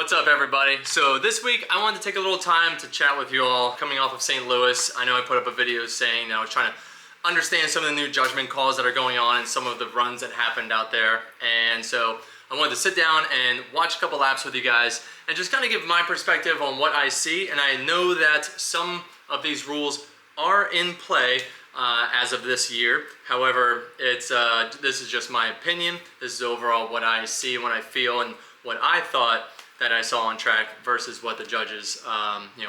What's up, everybody? So this week I wanted to take a little time to chat with you all coming off of St. Louis. I know I put up a video saying I was trying to understand some of the new judgment calls that are going on and some of the runs that happened out there. And so I wanted to sit down and watch a couple laps with you guys and just kind of give my perspective on what I see. And I know that some of these rules are in play as of this year. However, it's this is just my opinion. This is overall what I see and what I feel and what I thought that I saw on track versus what the judges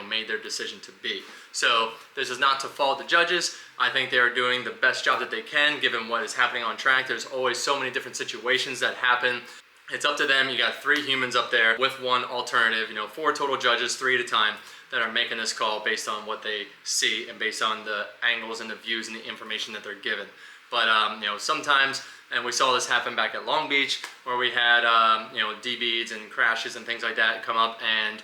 made their decision to be. So this is not to fault the judges. I think they are doing the best job that they can given what is happening on track. There's always so many different situations that happen. It's up to them. You got 3 humans up there with 1 alternative, 4 total judges, 3 at a time, that are making this call based on what they see and based on the angles and the views and the information that they're given. But sometimes, and we saw this happen back at Long Beach, where we had D-beads and crashes and things like that come up, and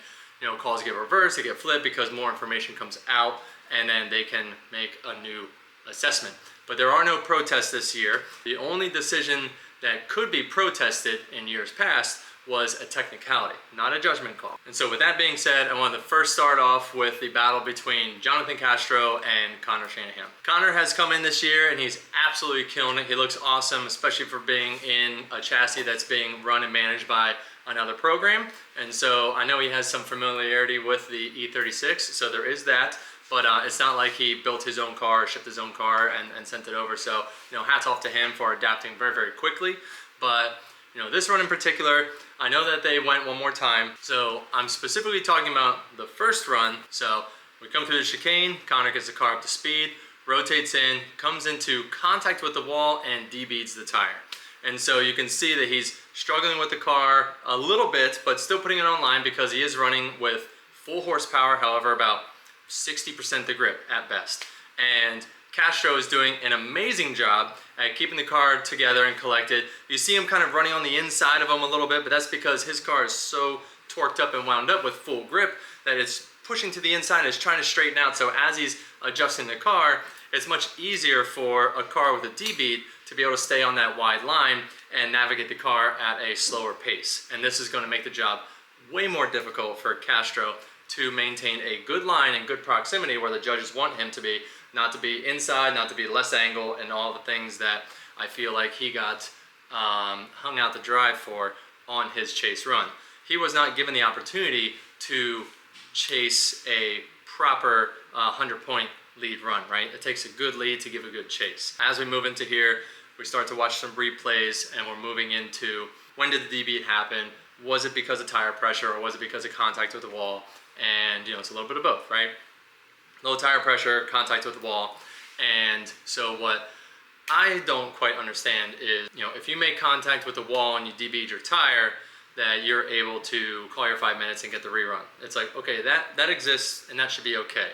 calls get reversed, they get flipped because more information comes out, and then they can make a new assessment. But there are no protests this year. The only decision that could be protested in years past was a technicality, not a judgment call. And so with that being said, I wanted to first start off with the battle between Jonathan Castro and Connor Shanahan. Connor has come in this year and he's absolutely killing it. He looks awesome, especially for being in a chassis that's being run and managed by another program. And so I know he has some familiarity with the E36, so there is that. But it's not like he built his own car, shipped his own car, and sent it over. So, hats off to him for adapting very, very quickly. But, this run in particular, I know that they went one more time. So I'm specifically talking about the first run. So we come through the chicane, Connor gets the car up to speed, rotates in, comes into contact with the wall, and D-beads the tire. And so you can see that he's struggling with the car a little bit, but still putting it on line because he is running with full horsepower, however, about 60% the grip at best. And Castro is doing an amazing job at keeping the car together and collected. You see him kind of running on the inside of him a little bit, but that's because his car is so torqued up and wound up with full grip that it's pushing to the inside and it's trying to straighten out. So as he's adjusting the car, it's much easier for a car with a D-bead to be able to stay on that wide line and navigate the car at a slower pace. And this is going to make the job way more difficult for Castro to maintain a good line and good proximity where the judges want him to be, not to be inside, not to be less angle, and all the things that I feel like he got hung out to dry for on his chase run. He was not given the opportunity to chase a proper 100-point lead run, right? It takes a good lead to give a good chase. As we move into here, we start to watch some replays, and we're moving into when did the D-beat happen? Was it because of tire pressure, or was it because of contact with the wall? And it's a little bit of both, right? Low tire pressure, contact with the wall. And so what I don't quite understand is, if you make contact with the wall and you D-bead your tire, that you're able to call your 5 minutes and get the rerun. It's like, okay, that exists and that should be okay.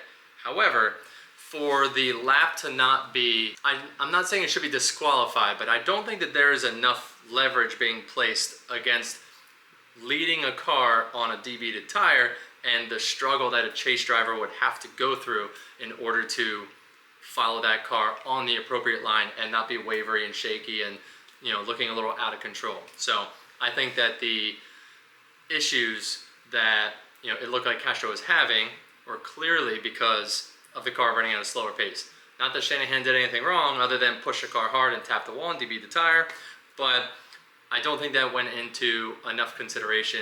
However, for the lap to not be, I'm not saying it should be disqualified, but I don't think that there is enough leverage being placed against leading a car on a D-beaded tire and the struggle that a chase driver would have to go through in order to follow that car on the appropriate line and not be wavery and shaky and looking a little out of control. So I think that the issues that it looked like Castro was having were clearly because of the car running at a slower pace. Not that Shanahan did anything wrong other than push the car hard and tap the wall and DB the tire, but I don't think that went into enough consideration,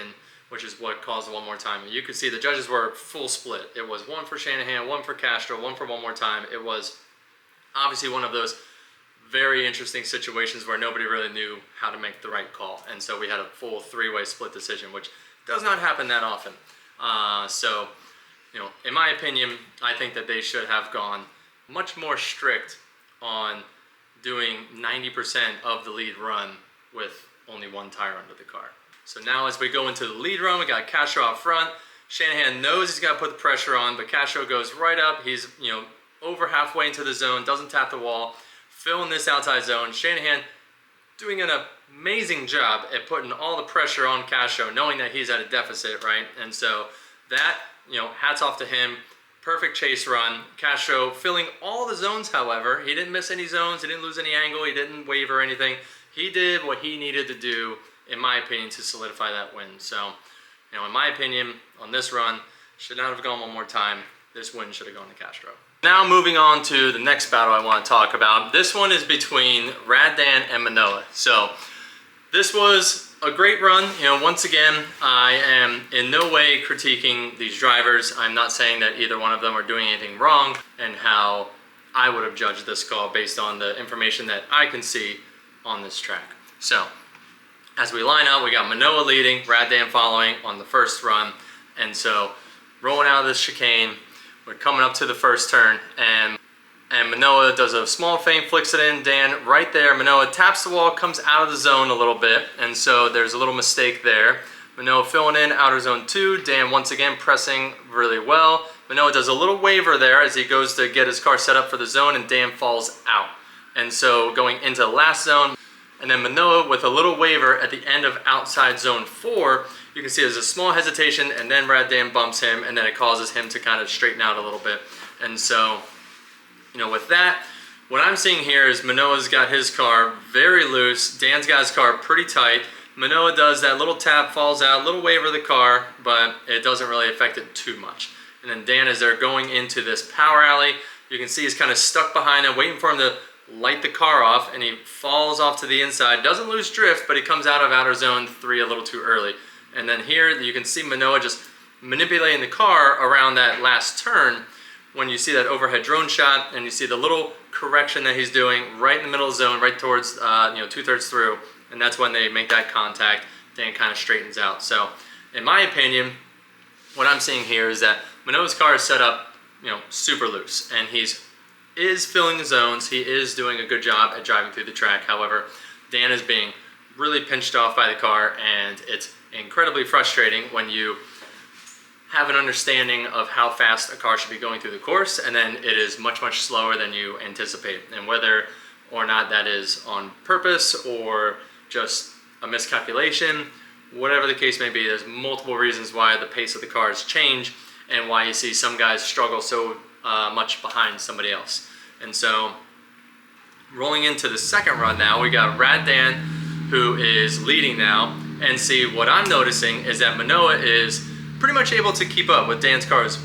which is what caused one more time. You could see the judges were full split. It was 1 for Shanahan, 1 for Castro, 1 for one more time. It was obviously one of those very interesting situations where nobody really knew how to make the right call. And so we had a full 3-way split decision, which does not happen that often. So, in my opinion, I think that they should have gone much more strict on doing 90% of the lead run with only 1 tire under the car. So now as we go into the lead run, we got Castro out front. Shanahan knows he's got to put the pressure on, but Castro goes right up. He's, over halfway into the zone, doesn't tap the wall, filling this outside zone. Shanahan doing an amazing job at putting all the pressure on Castro, knowing that he's at a deficit, right? And so that, hats off to him. Perfect chase run. Castro filling all the zones, however. He didn't miss any zones. He didn't lose any angle. He didn't waver anything. He did what he needed to do, in my opinion, to solidify that win. So, You know, in my opinion, on this run, should not have gone one more time. This win should have gone to Castro. Now moving on to the next battle I want to talk about. This one is between Rad Dan and Minowa. So this was a great run. You know, once again, I am in no way critiquing these drivers. I'm not saying that either one of them are doing anything wrong and how I would have judged this call based on the information that I can see on this track. So as we line up, we got Minowa leading, Rad Dan following on the first run. And so rolling out of this chicane, we're coming up to the first turn, and Minowa does a small feint, flicks it in. Dan right there, Minowa taps the wall, comes out of the zone a little bit, and so there's a little mistake there. Minowa filling in outer zone 2, Dan once again pressing really well. Minowa does a little waver there as he goes to get his car set up for the zone, and Dan falls out. And so going into the last zone, and then Minowa with a little waver at the end of outside zone 4, you can see there's a small hesitation, and then Rad Dan bumps him, and then it causes him to kind of straighten out a little bit. And so, you know, with that, what I'm seeing here is Minowa's got his car very loose. Dan's got his car pretty tight. Minowa does that little tap, falls out, little waver of the car, but it doesn't really affect it too much. And then Dan, as they're going into this power alley, you can see he's kind of stuck behind him, waiting for him to light the car off, and he falls off to the inside. Doesn't lose drift, but he comes out of outer zone 3 a little too early. And then here you can see Minowa just manipulating the car around that last turn when you see that overhead drone shot, and you see the little correction that he's doing right in the middle of the zone, right towards, you know, 2/3 through, and that's when they make that contact. Dan kind of straightens out. So in my opinion, what I'm seeing here is that Minowa's car is set up, you know, super loose, and is filling the zones. He is doing a good job at driving through the track. However, Dan is being really pinched off by the car, and it's incredibly frustrating when you have an understanding of how fast a car should be going through the course, and then it is much, much slower than you anticipate. And whether or not that is on purpose or just a miscalculation, whatever the case may be, there's multiple reasons why the pace of the cars change and why you see some guys struggle so much behind somebody else. And so rolling into the second run now, we got Rad Dan, who is leading now. And see, what I'm noticing is that Minowa is pretty much able to keep up with Dan's cars.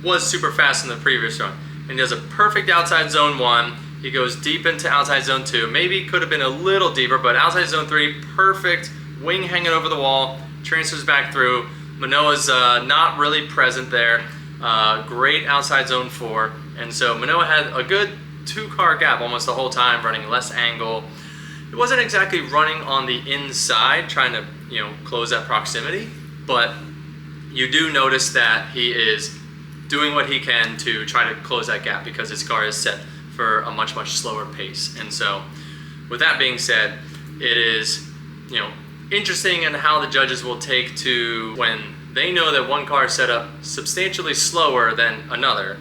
Was super fast in the previous run. And he does a perfect outside zone 1. He goes deep into outside zone 2. Maybe could have been a little deeper, but outside zone 3, perfect. Wing hanging over the wall, transfers back through. Minowa's not really present there. Great outside zone 4. And so Minowa had a good 2-car gap almost the whole time, running less angle. It wasn't exactly running on the inside, trying to, you know, close that proximity, but you do notice that he is doing what he can to try to close that gap because his car is set for a much, much slower pace. And so with that being said, it is, you know, interesting in how the judges will take to when they know that one car is set up substantially slower than another,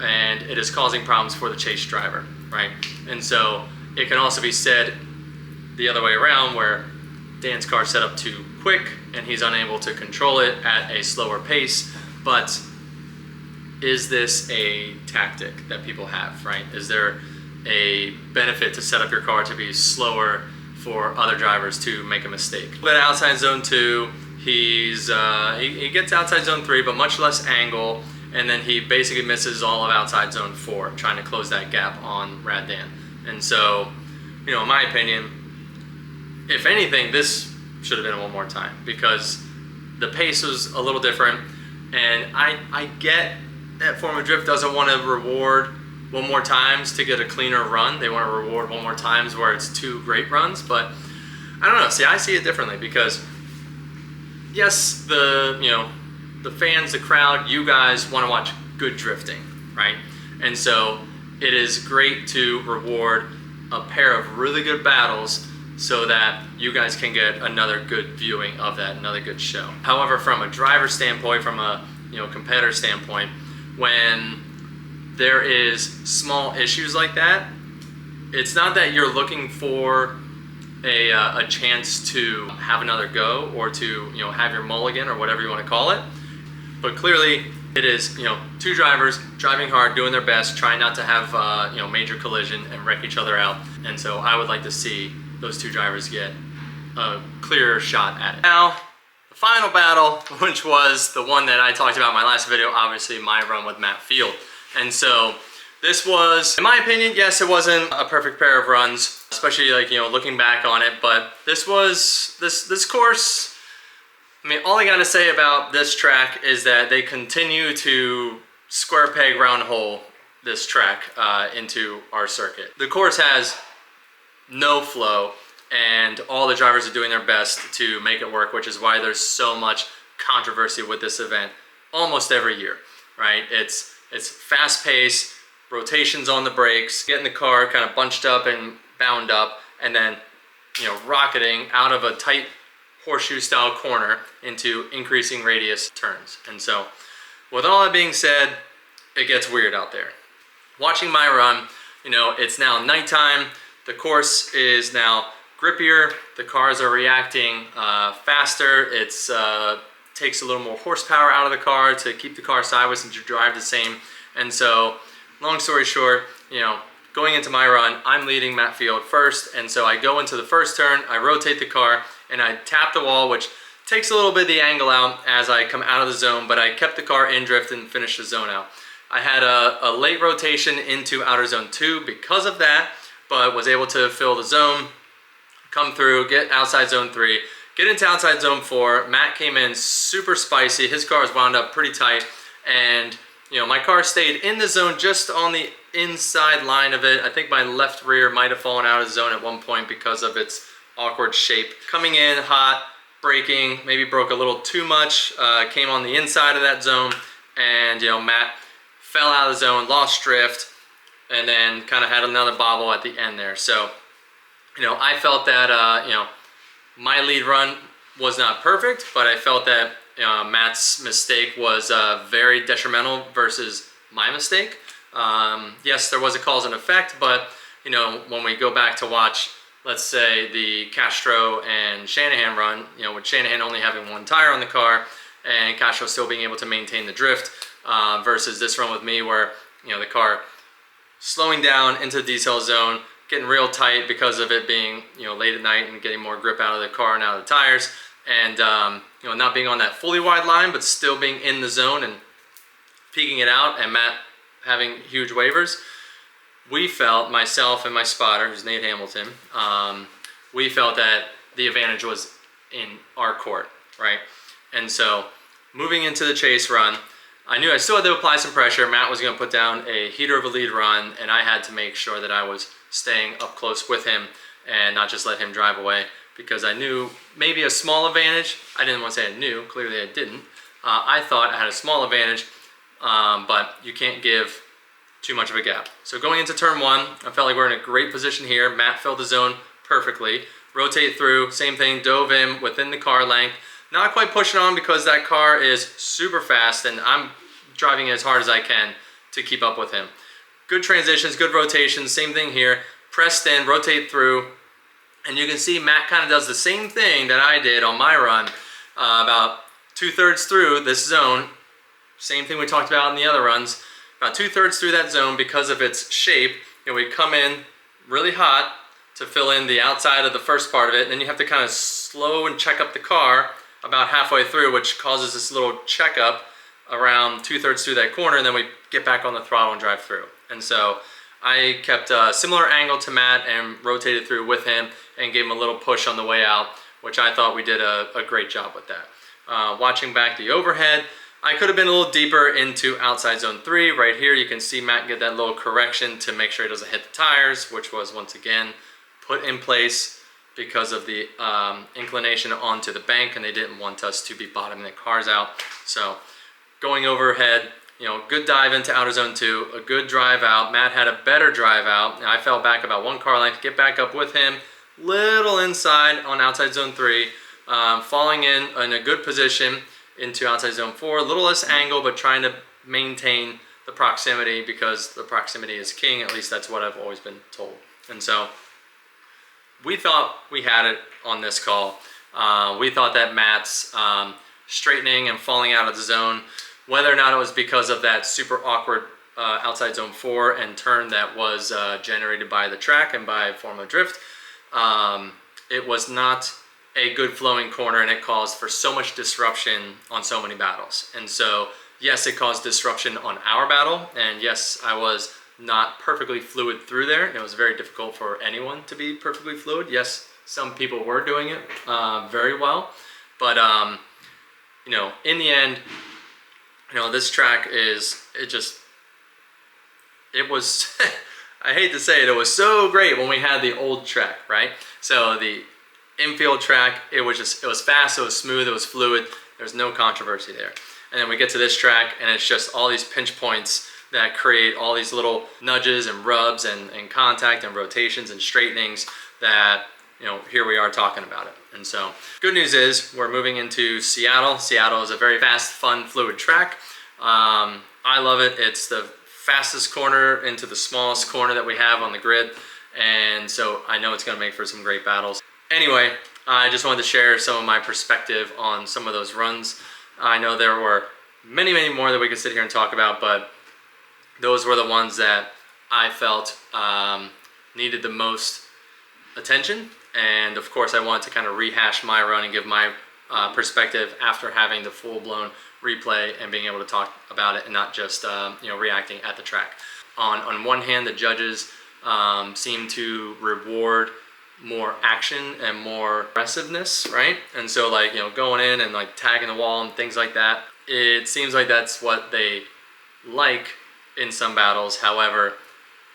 and it is causing problems for the chase driver, right? And so it can also be said the other way around, where Dan's car set up too quick and he's unable to control it at a slower pace. But is this a tactic that people have, right? Is there a benefit to set up your car to be slower for other drivers to make a mistake? But outside zone 2, he gets outside zone 3, but much less angle, and then he basically misses all of outside zone 4, trying to close that gap on Rad Dan. And so, you know, in my opinion, if anything, this should have been one more time because the pace was a little different. And I get that Form of Drift doesn't want to reward one more times to get a cleaner run. They want to reward one more times where it's 2 great runs. But I don't know. See, I see it differently because yes, the fans, the crowd, you guys want to watch good drifting, right? And so it is great to reward a pair of really good battles so that you guys can get another good viewing of that, another good show. However, from a driver standpoint, from a competitor standpoint, when there is small issues like that, it's not that you're looking for a chance to have another go or to have your mulligan or whatever you want to call it, but clearly it is 2 drivers driving hard, doing their best, trying not to have major collision and wreck each other out. And so I would like to see those 2 drivers get a clearer shot at it. Now, the final battle, which was the one that I talked about in my last video, obviously my run with Matt Field. And so this was, in my opinion, yes, it wasn't a perfect pair of runs, especially like, you know, looking back on it, but this was, this course, I mean, all I gotta say about this track is that they continue to square peg round hole this track into our circuit. The course has no flow, and all the drivers are doing their best to make it work, which is why there's so much controversy with this event almost every year, right? It's fast pace, rotations on the brakes, getting the car kind of bunched up and bound up, and then, you know, rocketing out of a tight horseshoe style corner into increasing radius turns. And so with all that being said, it gets weird out there. Watching my run, you know, it's now nighttime, the course is now grippier, the cars are reacting faster, it's takes a little more horsepower out of the car to keep the car sideways and to drive the same. And so, long story short, you know, going into my run, I'm leading Matt Field first, and so I go into the first turn, I rotate the car, and I tap the wall, which takes a little bit of the angle out as I come out of the zone, but I kept the car in drift and finished the zone out. I had a late rotation into outer zone 2 because of that, but was able to fill the zone, come through, get outside zone 3, get into outside zone 4. Matt came in super spicy. His car was wound up pretty tight, and you know, my car stayed in the zone just on the inside line of it. I think my left rear might have fallen out of the zone at one point because of its awkward shape. Coming in hot, braking, maybe broke a little too much, came on the inside of that zone, and you know, Matt fell out of the zone, lost drift, and then kind of had another bobble at the end there. So, you know, I felt that, you know, my lead run was not perfect, but I felt that Matt's mistake was very detrimental versus my mistake. Yes, there was a cause and effect, but, you know, when we go back to watch, let's say, the Castro and Shanahan run, you know, with Shanahan only having one tire on the car and Castro still being able to maintain the drift, versus this run with me where, you know, the car slowing down into the decel zone, getting real tight because of it being, you know, late at night and getting more grip out of the car and out of the tires, and you know, not being on that fully wide line but still being in the zone and peeking it out, and Matt having huge waivers. We felt, myself and my spotter, who's Nate Hamilton, we felt that the advantage was in our court, right? And so moving into the chase run, I knew I still had to apply some pressure. Matt was going to put down a heater of a lead run, and I had to make sure that I was staying up close with him and not just let him drive away, because I knew maybe a small advantage. I didn't want to say I knew, clearly I didn't. I thought I had a small advantage, but you can't give too much of a gap. So going into turn 1, I felt like we're in a great position here. Matt filled the zone perfectly. Rotate through, same thing, dove in within the car length. Not quite pushing on because that car is super fast and I'm driving as hard as I can to keep up with him. Good transitions, good rotations, same thing here. Pressed in, rotate through, and you can see Matt kind of does the same thing that I did on my run about 2/3 through this zone. Same thing we talked about in the other runs. About 2/3 through that zone, because of its shape, you know, we come in really hot to fill in the outside of the first part of it, and then you have to kind of slow and check up the car about halfway through, which causes this little checkup around 2/3 through that corner, and then we get back on the throttle and drive through. And so I kept a similar angle to Matt and rotated through with him and gave him a little push on the way out, which I thought we did a great job with that. Watching back the overhead, I could have been a little deeper into outside zone 3. Right here you can see Matt get that little correction to make sure he doesn't hit the tires, which was once again put in place because of the inclination onto the bank, and they didn't want us to be bottoming the cars out. So going overhead, you know, good dive into outer zone 2, a good drive out. Matt had a better drive out. I fell back about 1 car length, get back up with him, little inside on outside zone 3, falling in a good position into outside zone 4, a little less angle, but trying to maintain the proximity because the proximity is king. At least that's what I've always been told. And so we thought we had it on this call. We thought that Matt's straightening and falling out of the zone, whether or not it was because of that super awkward outside zone 4 and turn that was generated by the track and by form of drift, it was not a good flowing corner, and it caused for so much disruption on so many battles. And so yes, it caused disruption on our battle, and yes, I was not perfectly fluid through there, and it was very difficult for anyone to be perfectly fluid. Yes, some people were doing it very well, but you know, in the end, you know, this track is, it was I hate to say it, it was so great when we had the old track, right? So the infield track, it was fast, it was smooth, it was fluid, there's no controversy there. And then we get to this track, and it's just all these pinch points that create all these little nudges and rubs and contact and rotations and straightenings that, you know, here we are talking about it. And so good news is we're moving into Seattle. Seattle is a very fast, fun, fluid track. I love it. It's the fastest corner into the smallest corner that we have on the grid. And so I know it's going to make for some great battles. Anyway, I just wanted to share some of my perspective on some of those runs. I know there were many, many more that we could sit here and talk about, but those were the ones that I felt needed the most attention. And of course, I wanted to kind of rehash my run and give my perspective after having the full-blown replay and being able to talk about it and not just you know, reacting at the track. On one hand, the judges seem to reward more action and more aggressiveness, right? And so, like, you know, going in and like tagging the wall and things like that, it seems like that's what they like in some battles. However,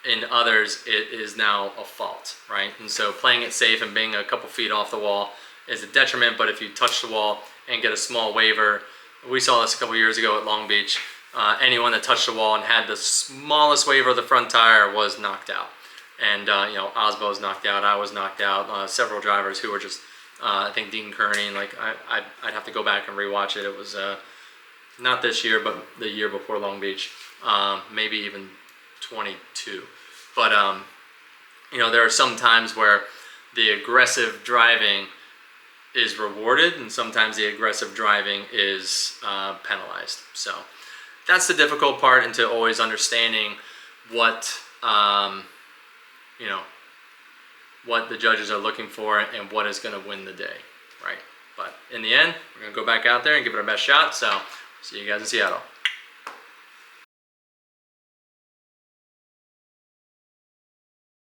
in others, it is now a fault, right? And so playing it safe and being a couple feet off the wall is a detriment, but if you touch the wall and get a small waiver, we saw this a couple years ago at Long Beach, anyone that touched the wall and had the smallest waiver of the front tire was knocked out. And you know, Osbo was knocked out, I was knocked out, several drivers who were just, I think Dean Kearney, like I'd have to go back and rewatch it. It was not this year, but the year before Long Beach, maybe even 22. But you know, there are some times where the aggressive driving is rewarded, and sometimes the aggressive driving is penalized. So that's the difficult part into always understanding what you know, what the judges are looking for and what is going to win the day, right? But in the end, we're going to go back out there and give it our best shot. So see you guys in Seattle.